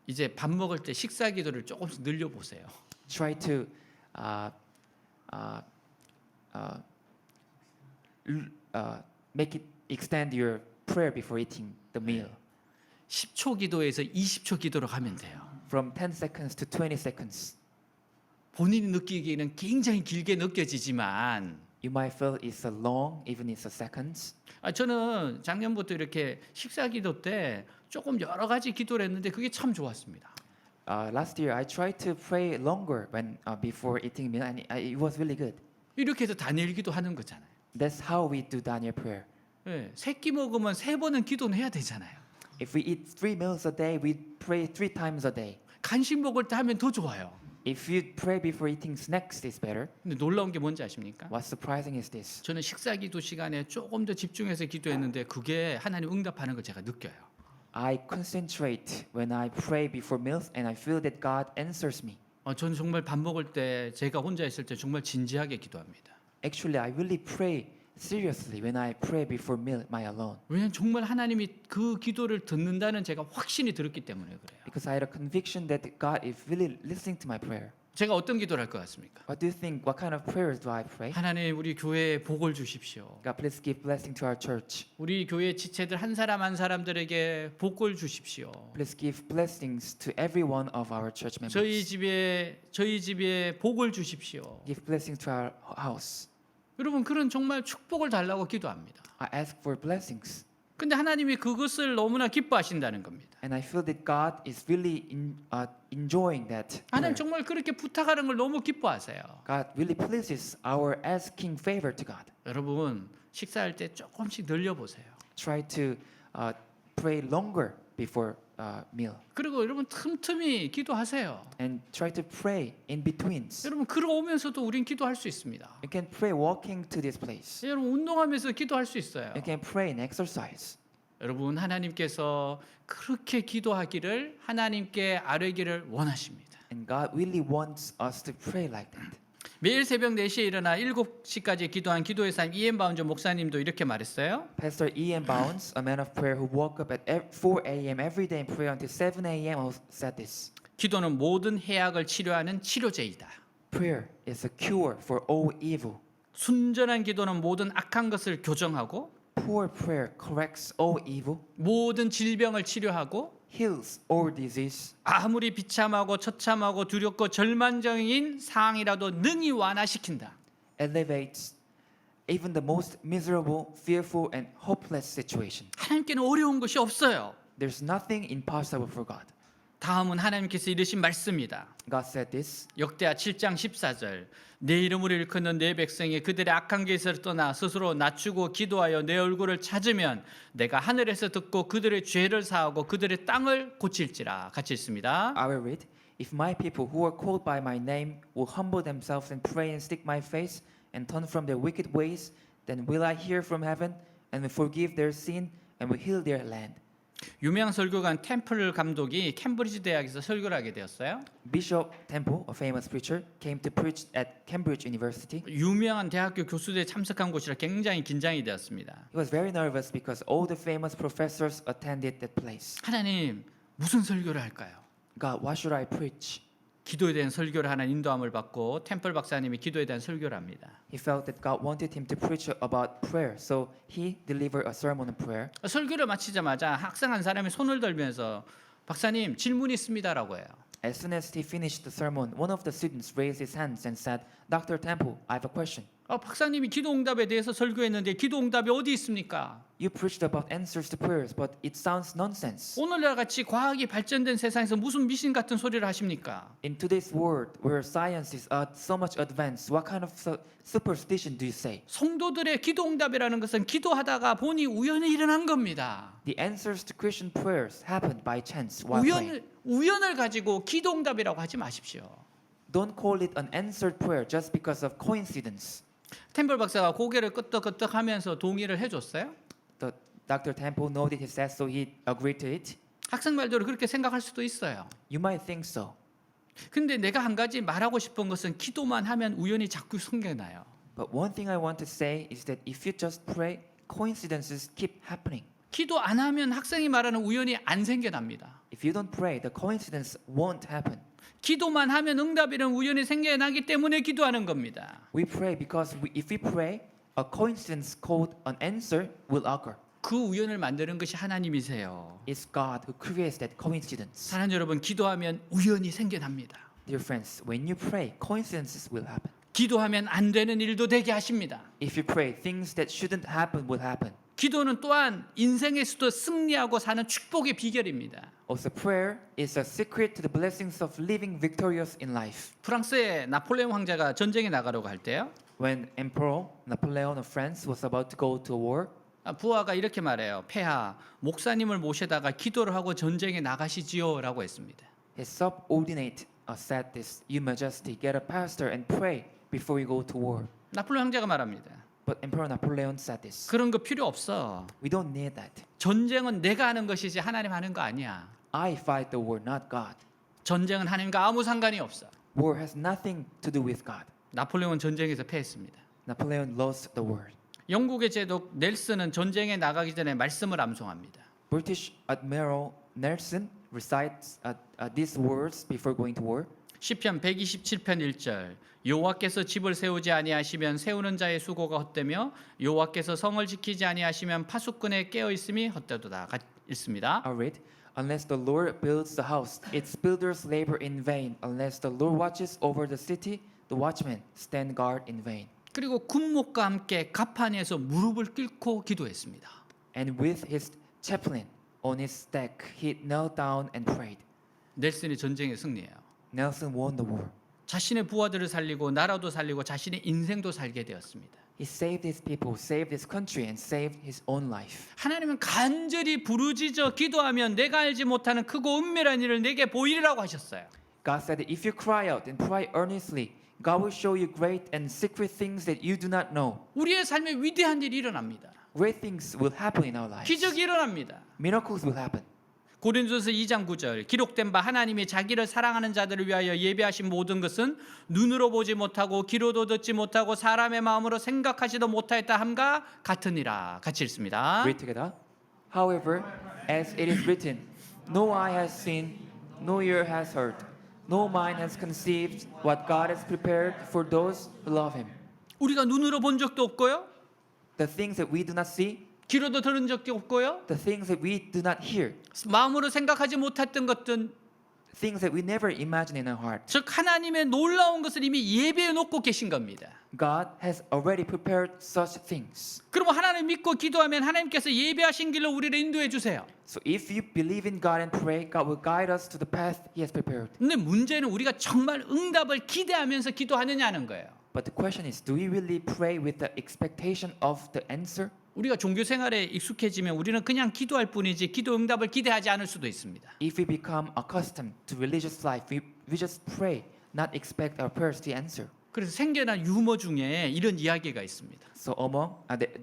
이제 밥 먹을 때 식사 기도를 조금씩 늘려 보세요. Try to make it extend your prayer before eating the meal. 10초 기도에서 20초 기도로 가면 돼요. From 10 seconds to 20 seconds. 본인이 느끼기에는 굉장히 길게 느껴지지만 You might feel it's a long, even it's a seconds. 저는 작년부터 이렇게 식사 기도 때 조금 여러 가지 기도를 했는데 그게 참 좋았습니다. Last year I tried to pray longer when before eating meal, and it was really good. 이렇게 해서 다니엘 기도하는 거잖아요. That's how we do Daniel prayer. 세 끼 먹으면 3번은 기도는 해야 되잖아요. If we eat 3 meals a day, we pray 3 times a day. 간식 먹을 때 하면 더 좋아요. If you pray before eating snacks, it's better. 근데 놀라운 게 뭔지 아십니까? What's surprising is this. 저는 식사 기도 시간에 조금 더 집중해서 기도했는데 그게 하나님 응답하는 걸 제가 느껴요. I concentrate when I pray before meals, and I feel that God answers me. 저는 정말 밥 먹을 때 제가 혼자 있을 때 정말 진지하게 기도합니다. Actually, I really pray seriously when I pray before meal, my alone. 왜냐하면 정말 하나님이 그 기도를 듣는다는 제가 확신이 들었기 때문에 그래요. Because I had a conviction that God is really listening to my prayer. 제가 어떤 기도를 할 것 같습니까? What do you think? What kind of prayers do I pray? 하나님 우리 교회에 복을 주십시오. God, please give blessing to our church. 우리 교회 지체들 한 사람 한 사람들에게 복을 주십시오. Please give blessings to every one of our church members. 저희 집에 복을 주십시오. Give blessings to our house. 여러분 그런 정말 축복을 달라고 기도합니다. I ask for blessings. 근데 하나님이 그것을 너무나 기뻐하신다는 겁니다. And I feel that God is really enjoying that. 하나님 prayer. 정말 그렇게 부탁하는 걸 너무 기뻐하세요. God really pleases our asking favor to God. 여러분 식사할 때 조금씩 늘려 보세요. Try to pray longer before meal. 그리고 여러분 틈틈이 기도하세요. And try to pray in betweens. 여러분 걸어오면서도 우린 기도할 수 있습니다. You can pray walking to this place. 여러분 운동하면서 기도할 수 있어요. You can pray in exercise. 여러분 하나님께서 그렇게 기도하기를 하나님께 아뢰기를 원하십니다. And God really wants us to pray like that. 매일 새벽 4시에 일어나 7시까지 기도한 기도의 삶 이엠 바운저 목사님도 이렇게 말했어요. Pastor E.M. Bounds, a man of prayer who woke up at 4 a.m. every day and pray until 7 a.m. said this. 기도는 모든 해악을 치료하는 치료제이다. Prayer is a cure for all evil. 순전한 기도는 모든 악한 것을 교정하고 Poor prayer corrects all evil, 모든 질병을 치료하고 heals all disease, 아무리 비참하고 처참하고 두렵고 절망적인 상황이라도 능히 완화시킨다. elevates even the most miserable, fearful, and hopeless situation. 하나님께는 어려운 것이 없어요. There's nothing impossible for God. 다음은 하나님께서 이르신 말씀이다. God said this. 역대하 7장 14절. 내 이름을 일컫는 내 백성이 그들의 악한 길에서 떠나 스스로 낮추고 기도하여 내 얼굴을 찾으면 내가 하늘에서 듣고 그들의 죄를 사하고 그들의 땅을 고칠지라. 같이 읽습니다. I will read. If my people who are called by my name will humble themselves and pray and seek my face and turn from their wicked ways, then will I hear from heaven and will forgive their sin and will heal their land. 유명한 설교관 템플 감독이 캠브리지 대학에서 설교를 하게 되었어요. Bishop Temple, a famous preacher, came to preach at Cambridge University. 유명한 대학교 교수들이 참석한 곳이라 굉장히 긴장이 되었습니다. He was very nervous because all the famous professors attended that place. 하나님, 무슨 설교를 할까요? God, what should I preach? 기도에 대한 설교를 하는 인도함을 받고 템플 박사님이 기도에 대한 설교를 합니다. He felt that God wanted him to preach about prayer, so he delivered a sermon on prayer. 설교를 마치자마자 학생 한 사람이 손을 들면서 박사님 질문이 있습니다라고 해요. As soon as he finished the sermon, one of the students raised his hands and said, Dr. Temple, I have a question. 박사님이 기도응답에 대해서 설교했는데 기도응답이 어디 있습니까? You preached about answers to prayers, but it sounds nonsense. 오늘날 같이 과학이 발전된 세상에서 무슨 미신 같은 소리를 하십니까? In today's world, where science is so much advanced, what kind of superstition do you say? 성도들의 기도응답이라는 것은 기도하다가 보니 우연히 일어난 겁니다. The answers to Christian prayers happened by chance while praying. 우연을 가지고 기도응답이라고 하지 마십시오. Don't call it an answered prayer just because of coincidence. 템플 박사가 고개를 끄덕끄덕하면서 동의를 해줬어요. The Dr. Temple noted his said, so he agreed to it. 학생 말대로 그렇게 생각할 수도 있어요. You might think so. 근데 내가 한 가지 말하고 싶은 것은 기도만 하면 우연히 자꾸 생겨나요. But one thing I want to say is that if you just pray, coincidences keep happening. 기도 안 하면 학생이 말하는 우연이 안 생겨납니다. If you don't pray, the coincidence won't happen. 기도만 하면 응답이란 우연이 생겨나기 때문에 기도하는 겁니다. We pray because if we pray, a coincidence called an answer will occur. 그 우연을 만드는 것이 하나님이세요. It's God who creates that coincidence. 사랑하는 여러분, 기도하면 우연이 생겨납니다. Dear friends, when you pray, coincidences will happen. 기도하면 안 되는 일도 되게 하십니다. If you pray, things that shouldn't happen will happen. 기도는 또한 인생에서도 승리하고 사는 축복의 비결입니다. Also, prayer is a secret to the blessings of living victorious in life. 프랑스의 나폴레옹 황제가 전쟁에 나가려고 할 때요. When Emperor Napoleon of France was about to go to war, 부하가 이렇게 말해요. 폐하, 목사님을 모셔다가 기도를 하고 전쟁에 나가시지요라고 했습니다. his subordinate said this, "You Majesty, get a pastor and pray before you go to war." 나폴레옹 황제가 말합니다. But Emperor Napoleon said this. 그런 거 필요 없어. We don't need that. 전쟁은 내가 하는 것이지 하나님 하는 거 아니야. I fight the war, not God. 전쟁은 하나님과 아무 상관이 없어. War has nothing to do with God. 나폴레옹은 전쟁에서 패했습니다. Napoleon lost the war. 영국의 제독 넬슨은 전쟁에 나가기 전에 말씀을 암송합니다. British Admiral Nelson recites these words before going to war. 시편 127편 1절 여호와께서 집을 세우지 아니하시면 세우는 자의 수고가 헛되며 여호와께서 성을 지키지 아니하시면 파수꾼의 깨어 있음이 헛되도다. 읽습니다. I read, "Unless the Lord builds the house, its builders labor in vain. Unless the Lord watches over the city, the watchmen stand guard in vain." 그리고 군목과 함께 갑판에서 무릎을 꿇고 기도했습니다. And with his chaplain on his stack, he knelt down and prayed. 넬슨이 전쟁에 승리해요. Nelson won the war. 자신의 부하들을 살리고 나라도 살리고 자신의 인생도 살게 되었습니다. He saved his people, saved his country, and saved his own life. 하나님은 간절히 부르짖어 기도하면 내가 알지 못하는 크고 은밀한 일을 내게 보이리라고 하셨어요. God said that if you cry out and pray earnestly, God will show you great and secret things that you do not know. 우리의 삶에 위대한 일이 일어납니다. Great things will happen in our lives. 기적이 일어납니다. Miracles will happen. 고린도서 2장 9절 기록된 바 하나님이 자기를 사랑하는 자들을 위하여 예비하신 모든 것은 눈으로 보지 못하고 귀로도 듣지 못하고 사람의 마음으로 생각하지도 못하였다 함과 같으니라. 같이 읽습니다. Read together. However, as it is written, no eye has seen, no ear has heard, no mind has conceived what God has prepared for those who love Him. 우리가 눈으로 본 적도 없고요. The things that we do not see, 귀로도 들은 적도 없고요. the things that we do not hear, 마음으로 생각하지 못했던 것들 things that we never imagined in our heart. 즉 하나님의 놀라운 것을 이미 예배해 놓고 계신 겁니다. God has already prepared such things. 그럼 하나님 믿고 기도하면 하나님께서 예배하신 길로 우리를 인도해 주세요. So if you believe in God and pray, God will guide us to the path He has prepared. 근데 문제는 우리가 정말 응답을 기대하면서 기도하느냐는 거예요. But the question is, do we really pray with the expectation of the answer? 우리가 종교 생활에 익숙해지면 우리는 그냥 기도할 뿐이지 기도 응답을 기대하지 않을 수도 있습니다. If we become accustomed to religious life, we just pray, not expect our prayers to answer. 그래서 생겨난 유머 중에 이런 이야기가 있습니다. So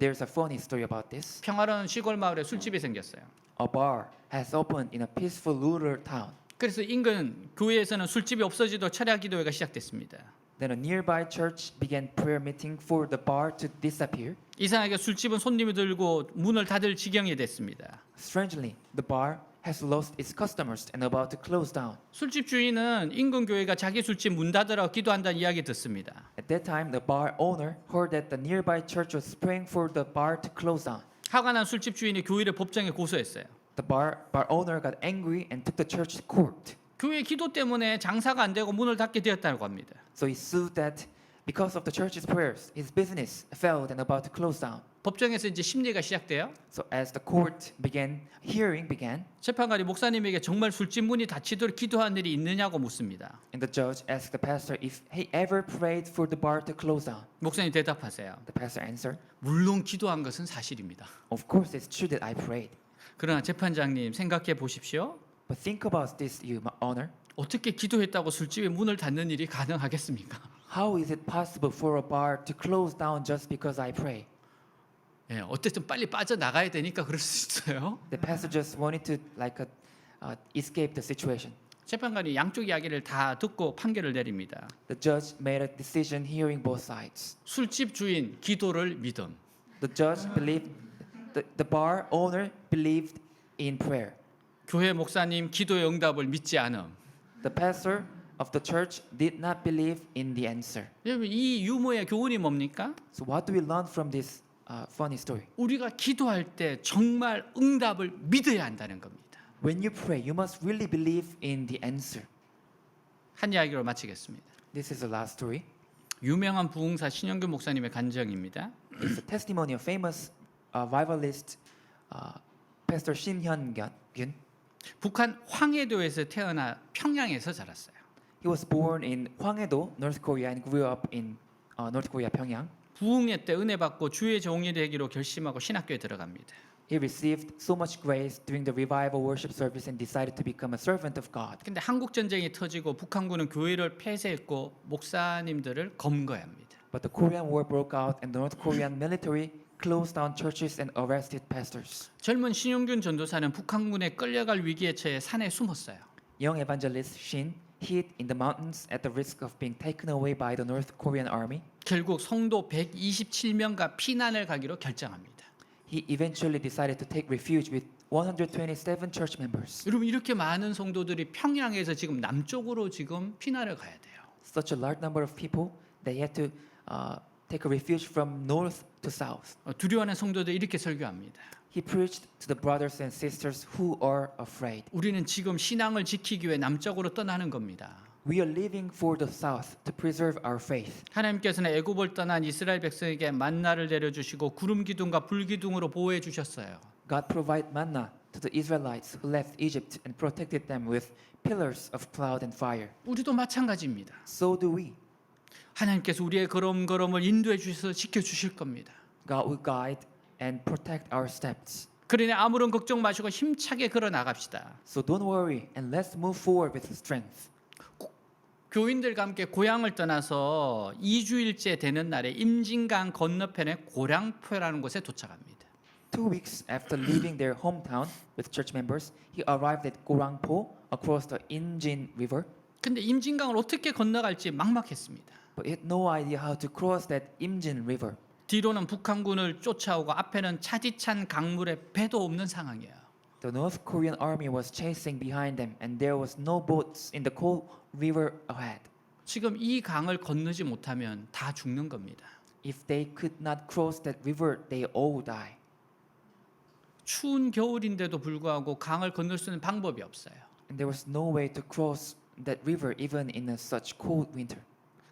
there's a funny story about this. 평화로운 시골 마을에 술집이 생겼어요. A bar has opened in a peaceful rural town. 그래서 인근 교회에서는 술집이 없어지도 철야 기도회가 시작됐습니다. Then a nearby church began prayer meeting for the bar to disappear. 이상하게 술집은 손님이 들고 문을 닫을 지경이 됐습니다. Strangely, the bar has lost its customers and about to close down. 술집 주인은 인근 교회가 자기 술집 문 닫으라고 기도한다는 이야기 듣습니다. At that time, the bar owner heard that the nearby church was praying for the bar to close down. 화가 난 술집 주인이 교회를 법정에 고소했어요. The bar owner got angry and took the church to court. 교회 기도 때문에 장사가 안 되고 문을 닫게 되었다고 합니다. So he sued that because of the church's prayers, his business failed and about to close down. 법정에서 이제 심리가 시작돼요. So as the court hearing began, 재판관이 목사님에게 정말 술집 문이 닫히도록 기도한 일이 있느냐고 묻습니다. and the judge asked the pastor if he ever prayed for the bar to close down. 목사님 대답하세요. The pastor answered, 물론 기도한 것은 사실입니다. "Of course, it's true that I prayed. 그러나 재판장님 생각해 보십시오. But think about this, you honor. 어떻게 기도했다고 술집의 문을 닫는 일이 가능하겠습니까? How is it possible for a bar to close down just because I pray?" 예, 어쨌든 빨리 빠져나가야 되니까 그럴 수 있어요. The pastor just wanted to escape the situation. 재판관이 양쪽 이야기를 다 듣고 판결을 내립니다. The judge made a decision hearing both sides. 술집 주인 기도를 믿음. The judge believed, the bar owner believed in prayer. 교회 목사님 기도의 응답을 믿지 않음. The pastor of the church did not believe in the answer. 여러분 이 유머의 교훈이 뭡니까? So what do we learn from this funny story? 우리가 기도할 때 정말 응답을 믿어야 한다는 겁니다. When you pray, you must really believe in the answer. 한 이야기로 마치겠습니다. This is the last story. 유명한 부흥사 신영규 목사님의 간증입니다. It's a testimony of famous revivalist Pastor Shin Hyun-gun. 북한 황해도에서 태어나 평양에서 자랐어요. He was born in Hwanghae-do, North Korea, and grew up in North Korea, Pyongyang. 부흥회 때 은혜 받고 주의 종이 되기로 결심하고 신학교에 들어갑니다. He received so much grace during the revival worship service and decided to become a servant of God. 근데 한국 전쟁이 터지고 북한군은 교회를 폐쇄했고 목사님들을 검거합니다. But the Korean War broke out and the North Korean military closed down churches and arrested pastors. 젊은 신용균 전도사는 북한군에 끌려갈 위기에 처해 산에 숨었어요. Young evangelist Shin hid in the mountains at the risk of being taken away by the North Korean army. 결국 성도 127명과 피난을 가기로 결정합니다. He eventually decided to take refuge with 127 church members. 여러분 이렇게 많은 성도들이 평양에서 지금 남쪽으로 지금 피난을 가야 돼요. Such a large number of people, they had to take a refuge from north to south. 두려워하는 성도들 이렇게 설교합니다. He preached to the brothers and sisters who are afraid. 우리는 지금 신앙을 지키기 위해 남쪽으로 떠나는 겁니다. We are leaving for the south to preserve our faith. 하나님께서는 애굽을 떠난 이스라엘 백성에게 만나를 내려주시고 구름 기둥과 불 기둥으로 보호해 주셨어요. God provided manna to the Israelites who left Egypt and protected them with pillars of cloud and fire. 우리도 마찬가지입니다. So do we. 하나님께서 우리의 걸음걸음을 인도해 주셔서 지켜 주실 겁니다. God will guide and protect our steps. 그러니 아무런 걱정 마시고 힘차게 걸어 나갑시다. So don't worry and let's move forward with strength. 교인들과 함께 고향을 떠나서 2주일째 되는 날에 임진강 건너편의 고량포라는 곳에 도착합니다. 2 weeks after leaving their hometown with church members, he arrived at Gorangpo across the Injin River. 근데 임진강을 어떻게 건너갈지 막막했습니다. But he had no idea how to cross that Injin River. 뒤로는 북한군을 쫓아오고 앞에는 차디찬 강물에 배도 없는 상황이에요. The North Korean army was chasing behind them, and there was no boats in the cold river ahead. 지금 이 강을 건너지 못하면 다 죽는 겁니다. If they could not cross that river, they all die. 추운 겨울인데도 불구하고 강을 건널 수 있는 방법이 없어요. and there was no way to cross that river even in a such cold winter.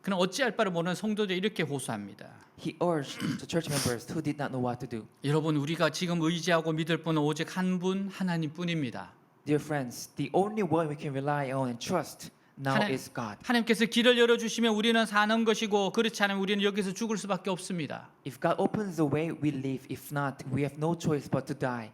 그는 어찌할 바를 모르는 성도들 이렇게 호소합니다. He urged the church members who did not know what to do. 여러분, 우리가 지금 의지하고 믿을 분은 오직 한 분, 하나님뿐입니다. Dear friends, the only one we can rely on and trust now 하나님- is God. 하나님께서 길을 열어주시면 우리는 사는 것이고 그렇지 않으면 우리는 여기서 죽을 수밖에 없습니다. If God opens the way, we live. If not, we have no choice but to die.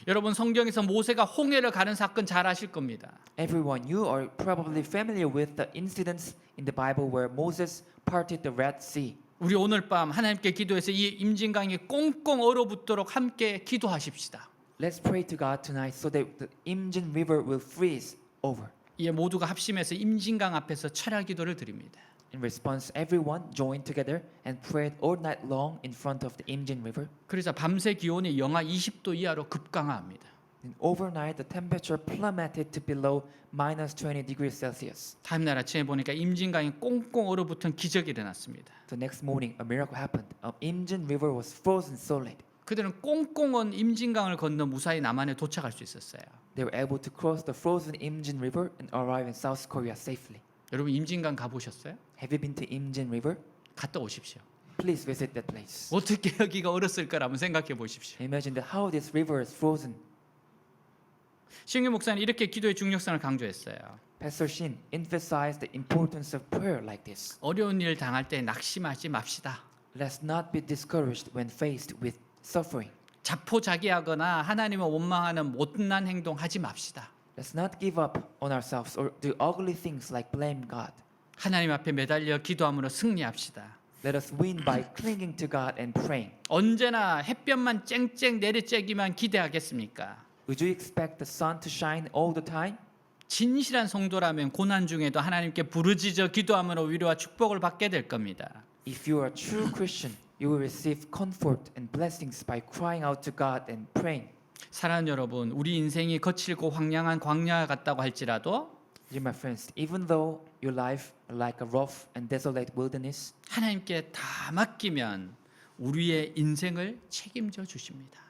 여러분, 성경에서 모세가 홍해를 가는 사건 잘 아실 겁니다. Everyone, you are probably familiar with the incidents in the Bible where Moses parted the Red Sea. 우리 오늘 밤 하나님께 기도해서 이 임진강이 꽁꽁 얼어붙도록 함께 기도하십시다. Let's pray to God tonight so that the Imjin River will freeze over. 이에 모두가 합심해서 임진강 앞에서 철야 기도를 드립니다. In response, everyone joined together and prayed all night long in front of the Imjin River. 그래서 밤새 기온이 영하 20도 이하로 급강하합니다. And overnight, the temperature plummeted to below minus 20 degrees Celsius. 다음 날 아침에 보니까 임진강이 꽁꽁 얼어붙은 기적이 일어났습니다. The next morning, a miracle happened. Imjin River was frozen solid. 그들은 꽁꽁 언 임진강을 건너 무사히 남한에 도착할 수 있었어요. They were able to cross the frozen Imjin River and arrive in South Korea safely. 여러분, 임진강 가보셨어요? Have you been to Imjin River? 갔다 오십시오. Please visit that place. 어떻게 여기가 얼었을 거라 한번 생각해 보십시오. Imagine that how this river is frozen. 신규 목사는 이렇게 기도의 중요성을 강조했어요. Pastor Shin emphasized the importance of prayer like this. 어려운 일 당할 때 낙심하지 맙시다. Let's not be discouraged when faced with suffering. 자포자기하거나 하나님을 원망하는 못난 행동 하지 맙시다. Let's not give up on ourselves or do ugly things like blame God. 하나님 앞에 매달려 기도함으로 승리합시다. Let us win by clinging to God and praying. 언제나 햇볕만 쨍쨍 내리쬐기만 기대하겠습니까? Would you expect the sun to shine all the time? 진실한 성도라면 고난 중에도 하나님께 부르짖어 기도함으로 위로와 축복을 받게 될 겁니다. If you are a true Christian, you will receive comfort and blessings by crying out to God and praying. 사랑하는 여러분, 우리 인생이 거칠고 황량한 광야 같다고 할지라도 Dear my friends, even though your life is like a rough and desolate wilderness, 하나님께 다 맡기면 우리의 인생을 책임져 주십니다.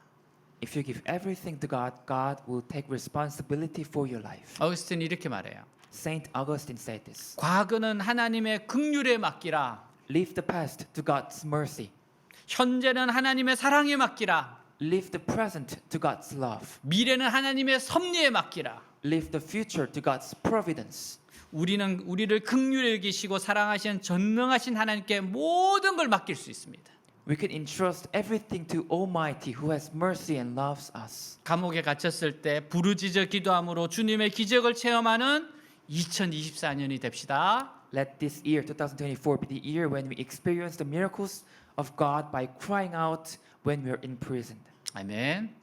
if you give everything to God, God will take responsibility for your life. 어거스틴이 이렇게 말해요. Saint Augustine said this. 과거는 하나님의 긍휼에 맡기라. Leave the past to God's mercy. 현재는 하나님의 사랑에 맡기라. Leave the present to God's love. 미래는 하나님의 섭리에 맡기라. Leave the future to God's providence. 우리는 우리를 긍휼히 여기시고 사랑하시는 전능하신 하나님께 모든 걸 맡길 수 있습니다. We can entrust everything to Almighty who has mercy and loves us. 감옥에 갇혔을 때 부르짖어 기도함으로 주님의 기적을 체험하는 2024년이 됩시다. Let this year, 2024, be the year when we experience the miracles of God by crying out when we are imprisoned. 아멘.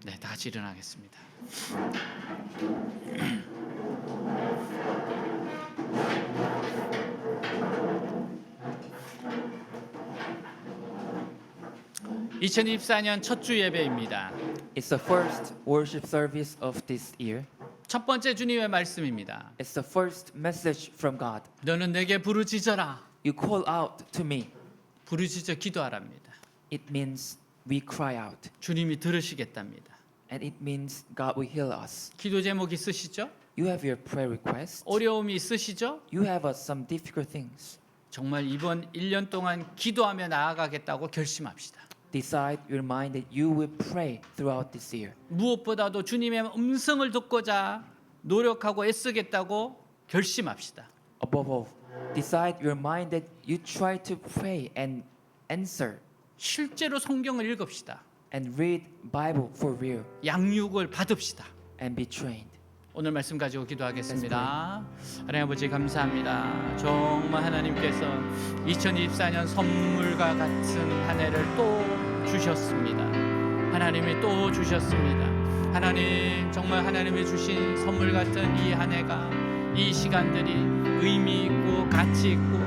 네, 다 같이 일어나겠습니다. (2024년) 첫 주 예배입니다. It's the first worship service of this year. 첫 번째 주님의 말씀입니다. It's the first message from God. 너는 내게 부르짖어라. You call out to me. 부르짖어 기도하랍니다. It means we cry out. 주님이 들으시겠답니다. And it means God will heal us. 기도 제목 있으시죠? You have your prayer request. 어려움이 있으시죠? You have some difficult things. 정말 이번 1년 동안 기도하며 나아가겠다고 결심합시다. Decide your mind that you will pray throughout this year. 무엇보다도 주님의 음성을 듣고자 노력하고 애쓰겠다고 결심합시다. Above all, decide your mind that you try to pray and answer 실제로 성경을 읽읍시다. and read Bible for real 양육을 받읍시다. and be trained. 오늘 말씀 가지고 기도하겠습니다. 하나님 아버지 감사합니다. 정말 하나님께서 2024년 선물과 같은 한 해를 또 주셨습니다. 하나님이 또 주셨습니다. 하나님 정말 하나님이 주신 선물 같은 이 한 해가 이 시간들이 의미 있고 가치 있고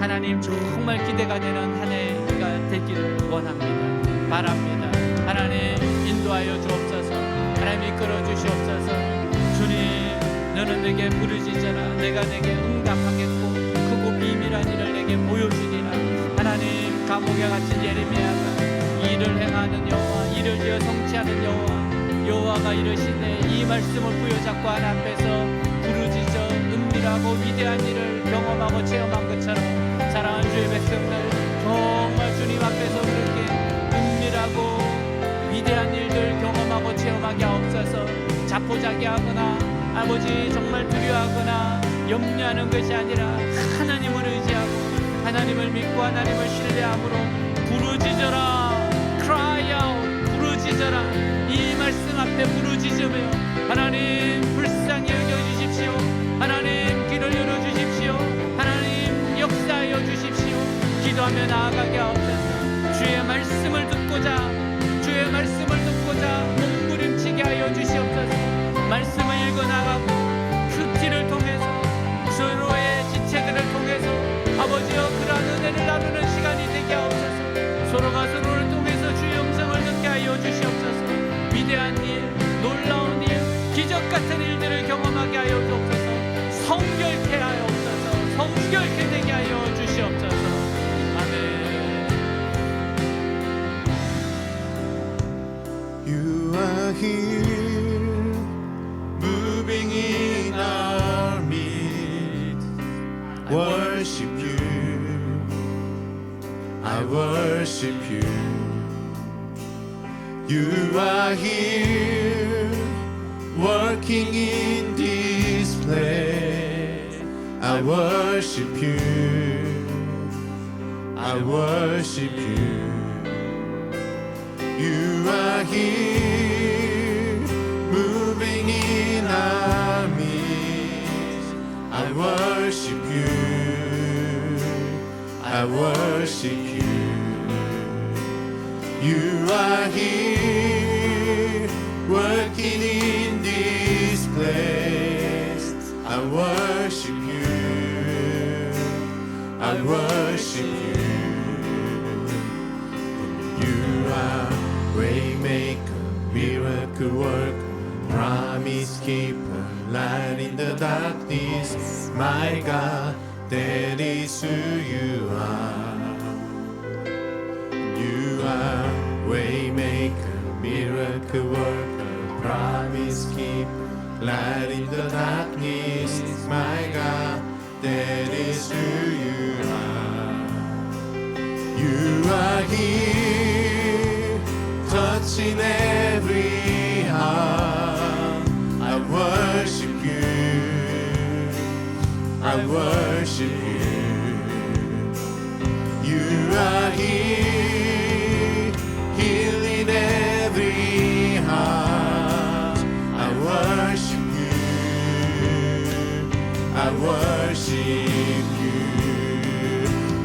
하나님 정말 기대가 되는 한 해가 되기를 원합니다. 바랍니다. 하나님 인도하여 주옵소서. 하나님 이끌어 주시옵소서. 주님 너는 내게 부르짖어라. 내가 내게 응답하겠고 크고 비밀한 일을 내게 보여주리라. 하나님 감옥에 갇힌 예레미야가 일을 행하는 여호와 이를 지어 성취하는 여호와 여호와가 이르시되 이 말씀을 부여잡고 하나 앞에서 부르짖어 은밀하고 위대한 일을 경험하고 체험한 것처럼 사랑하는 주의 백성들 정말 주님 앞에서 그렇게 은밀하고 위대한 일들 경험하고 체험하게 하옵소서. 자포자기하거나 아버지 정말 두려워하거나 염려하는 것이 아니라 하나님을 의지하고 하나님을 믿고 하나님을 신뢰함으로 부르짖어라. cry out. 부르짖어라. 이 말씀 앞에 부르짖으며 하나님 불쌍히 여겨주십시오. 하나님 길을 열어주십시오. 하나님 역사하여 주십시오. 기도하며 나아가게 하옵소서. 주의 말씀을 듣고자 주의 말씀을 듣고자 몸부림치게 하여 주시옵소서. 말씀을 읽어나가고 큐티를 통해서 서로의 지체들을 통해서 아버지여 그러한 은혜를 나누는 시간이 되게 하옵소서. 서로가 서로를 통해서 주의 음성을 듣게 하여 주시옵소서. 위대한 일, 놀라운 일, 기적 같은 일들을 경험하게 하여 주옵소서. 성결케 하옵소서. 성결케 되게 하여 주시옵소서. 아멘. You are here, moving in our midst. Worship you, I worship you. You are here, working in this place. I worship you, I worship you. You are here, moving in our midst. I worship you, I worship you. You are here, working in this place. I worship you, I worship you. You are Waymaker, miracle worker, promise keeper, light in the darkness. My God, that is who you are. You are Waymaker, miracle worker, promise keeper, light in the darkness. My God, that is who you are. You are here, touching every heart. I worship you, I worship you. You are here, healing every heart. I worship you, I worship you.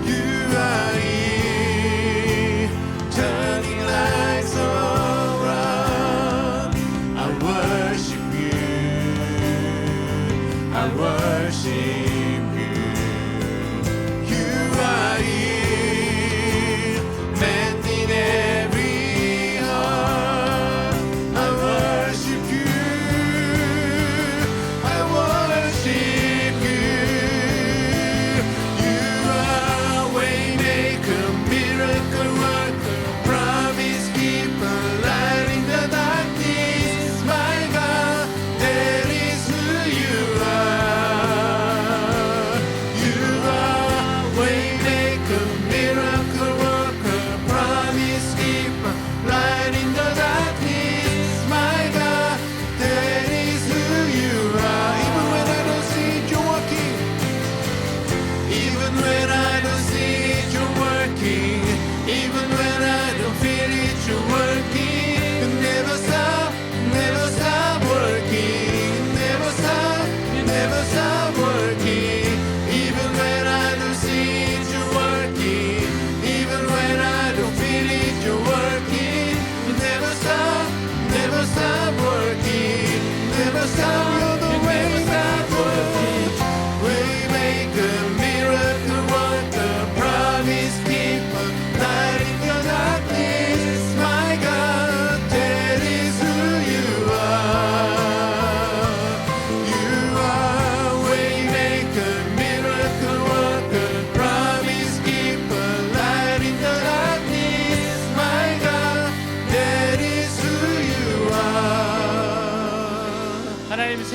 You are here, turning lives around. I worship you, I worship you.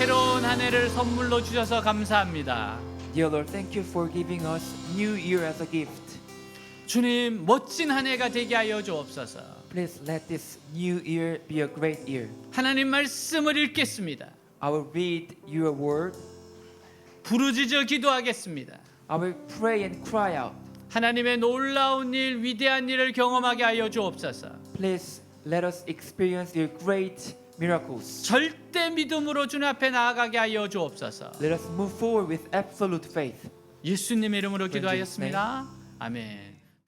새로운 한 해를 선물로 주셔서 감사합니다. Dear Lord, thank you for giving us New Year as a gift. 주님, 멋진 한 해가 되게 하여 주옵소서. Please let this New Year be a great year. 하나님 말씀을 읽겠습니다. I will read your word. 부르짖어 기도하겠습니다. I will pray and cry out. 하나님의 놀라운 일, 위대한 일을 경험하게 하여 주옵소서. Please let us experience your great miracles. 절대 믿음으로 주님 앞에 나아가게 하여 주옵소서. Let us move forward with absolute faith. 예수님의 이름으로 In Jesus' 기도하였습니다. 아멘.